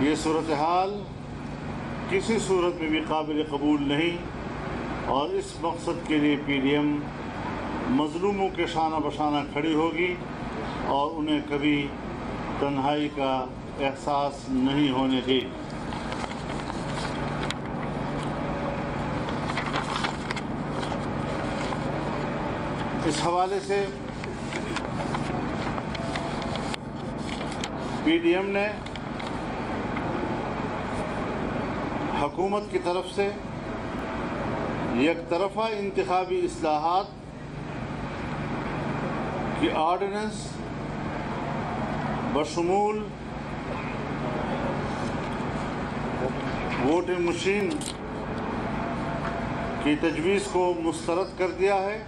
یہ صورتحال کسی صورت میں بھی قابل قبول نہیں، اور اس مقصد کے لیے پی ڈی ایم مظلوموں کے شانہ بشانہ کھڑی ہوگی اور انہیں کبھی تنہائی کا احساس نہیں ہونے دے گی۔ اس حوالے سے پی ڈی ایم نے حکومت کی طرف سے یک طرفہ انتخابی اصلاحات کی آرڈیننس بشمول ووٹنگ مشین کی تجویز کو مسترد کر دیا ہے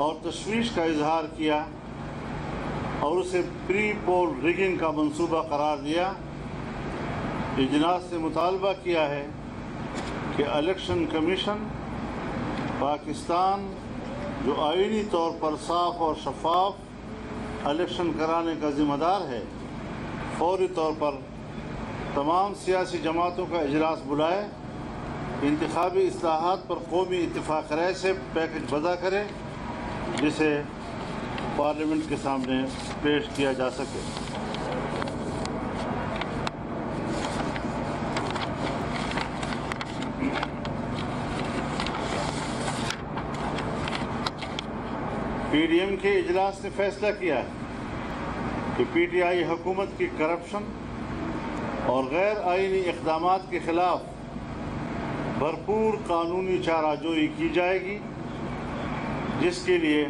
اور تشویش کا اظہار کیا اور اسے پری پول ریگنگ کا منصوبہ قرار دیا۔ اجلاس سے مطالبہ کیا ہے کہ الیکشن کمیشن پاکستان جو آئینی طور پر صاف اور شفاف الیکشن کرانے کا ذمہ دار ہے، فوری طور پر تمام سیاسی جماعتوں کا اجلاس بلائے، انتخابی اصلاحات پر قومی اتفاق رائے سے پیکج وضع کرے جسے پارلیمنٹ کے سامنے پیش کیا جا سکے۔ پی ڈی ایم کے اجلاس نے فیصلہ کیا ہے کہ پی ٹی آئی حکومت کی کرپشن اور غیر آئینی اقدامات کے خلاف بھرپور قانونی چارہ جوئی کی جائے گی، جس کے لیے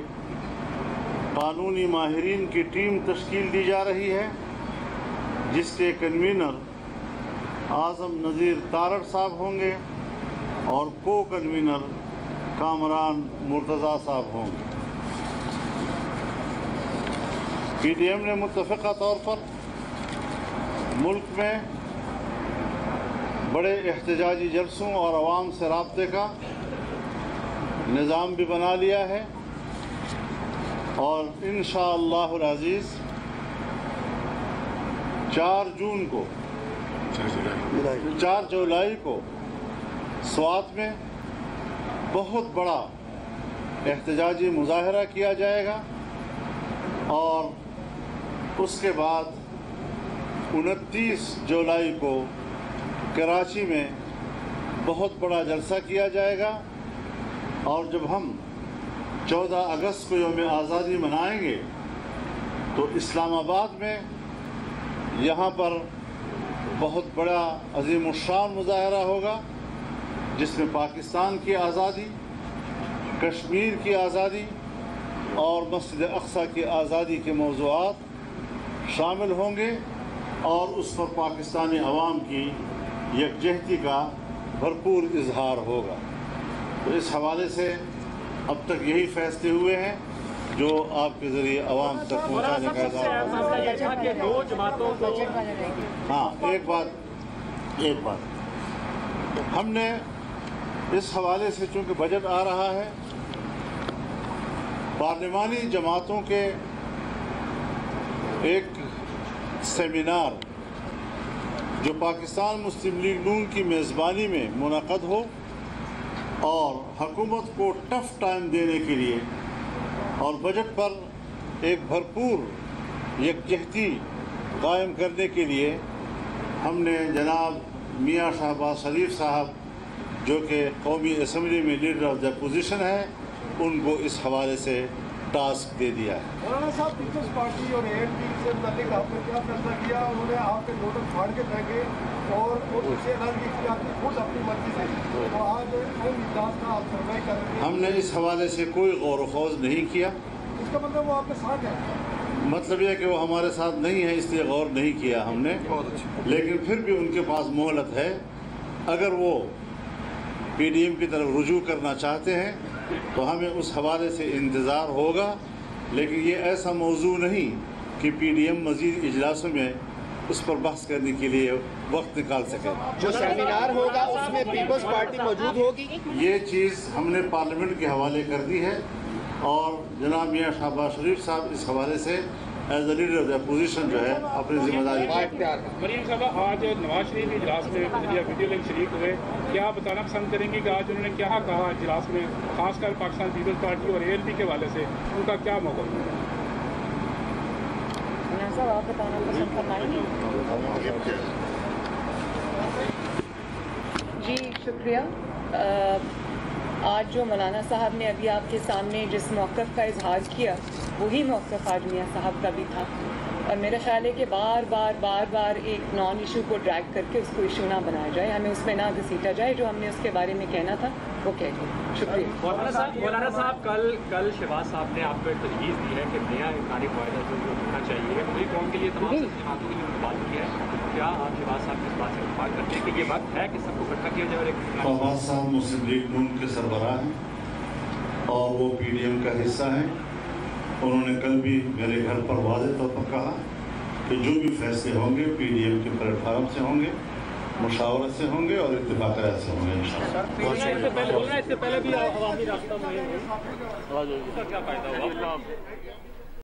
قانونی ماہرین کی ٹیم تشکیل دی جا رہی ہے، جس کے کنوینر اعظم نذیر تارڑ صاحب ہوں گے اور کو کنوینر کامران مرتضیٰ صاحب ہوں گے۔ پی ڈی ایم نے متفقہ طور پر ملک میں بڑے احتجاجی جلسوں اور عوام سے رابطے کا نظام بھی بنا لیا ہے، اور انشاءاللہ العزیز 4 جولائی کو سوات میں بہت بڑا احتجاجی مظاہرہ کیا جائے گا، اور اس کے بعد 29 جولائی کو کراچی میں بہت بڑا جلسہ کیا جائے گا، اور جب ہم 14 اگست کو یوم آزادی منائیں گے تو اسلام آباد میں یہاں پر بہت بڑا عظیم الشان مظاہرہ ہوگا، جس میں پاکستان کی آزادی، کشمیر کی آزادی اور مسجد اقصی کی آزادی کے موضوعات شامل ہوں گے، اور اس پر پاکستانی عوام کی یکجہتی کا بھرپور اظہار ہوگا۔ تو اس حوالے سے اب تک یہی فیصلے ہوئے ہیں جو آپ کے ذریعے عوام تک پہنچانے کا اظہار ہوگا۔ ہاں، ایک بات ہم نے اس حوالے سے، چونکہ بجٹ آ رہا ہے، پارلیمانی جماعتوں کے ایک سیمینار جو پاکستان مسلم لیگ نون کی میزبانی میں منعقد ہو اور حکومت کو ٹف ٹائم دینے کے لیے اور بجٹ پر ایک بھرپور یکجہتی قائم کرنے کے لیے ہم نے جناب میاں شہباز شریف صاحب جو کہ قومی اسمبلی میں لیڈر آف دا اپوزیشن ہے، ان کو اس حوالے سے ٹاسک دے دیا ہے۔ مولانا صاحب، پیپلز پارٹی اور اے این پی سے متعلق آپ نے کیا فیصلہ کیا؟ انہوں نے آپ کے نوٹس پھاڑ کے پھینکے اور اسے اعلان کی کہ آپ کی خود اپنی مرضی سے، تو آج اہم اجلاس کا آپ سرمائی کر رہے ہیں۔ ہم نے اس حوالے سے کوئی غور و خوض نہیں کیا۔ اس کا مطلب وہ آپ کے ساتھ ہے؟ مطلب یہ کہ وہ ہمارے ساتھ نہیں ہے، اس لیے غور نہیں کیا ہم نے، لیکن پھر بھی ان کے پاس مہلت ہے۔ اگر وہ پی ڈی ایم کی طرف رجوع کرنا چاہتے ہیں تو ہمیں اس حوالے سے انتظار ہوگا، لیکن یہ ایسا موضوع نہیں کہ پی ڈی ایم مزید اجلاسوں میں اس پر بحث کرنے کے لیے وقت نکال سکے۔ جو سیمینار ہوگا اس میں پیپلز پارٹی موجود ہوگی؟ یہ چیز ہم نے پارلیمنٹ کے حوالے کر دی ہے، اور جناب میاں شہباز شریف صاحب اس حوالے سے as a leader of the opposition جو ہے اپنی ذمہ داری مریم صاحب آج نواز شریف اجلاس میں ویڈیو لنک شریک ہوئے، کیا بتانا پسند کریں گے کہ آج انہوں نے کیا کہا اجلاس میں، خاص کر پاکستان پیپلز پارٹی اور ALP کے حوالے سے ان کا کیا موقف ہے؟ صاحب آپ بتانا پسند فرمائیں گے؟ جی شکریہ۔ آج جو مولانا صاحب نے ابھی آپ کے سامنے جس موقف کا اظہار کیا وہی موقف آج میاں صاحب کا بھی تھا، اور میرا خیال ہے کہ بار بار ایک نان ایشو کو ڈریگ کر کے اس کو ایشو نہ بنایا جائے، ہمیں اس میں نہ گھسیٹا جائے، جو ہم نے اس کے بارے میں کہنا تھا وہ کہہ دیا۔ شکریہ۔ مولانا صاحب کل شہباز صاحب نے آپ کو ایک تجویز دی ہے کہ نیا انکاری معاہدہ جو ہونا چاہیے پوری قوم کے لیے، تمام جماعتوں کے لیے بات کی ہے، کیا آپ شہباز صاحب کی اس بات سے اتفاق کرتے ہیں کہ یہ وقت ہے کہ سب کو اکٹھا کیا جائے؟ اور ایک شہباز صاحب مسلم لیگ نون کے سربراہ ہیں اور وہ PDM کا حصہ ہیں۔ انہوں نے کل بھی میرے گھر پر واضح طور پر کہا کہ جو بھی فیصلے ہوں گے PDM کے پلیٹ فارم سے ہوں گے، مشاورت سے ہوں گے اور اتفاق رائے سے ہوں گے انشاءاللہ۔ اس سے پہلے بھی عوامی راستہ میں کیا فائدہ ہوا؟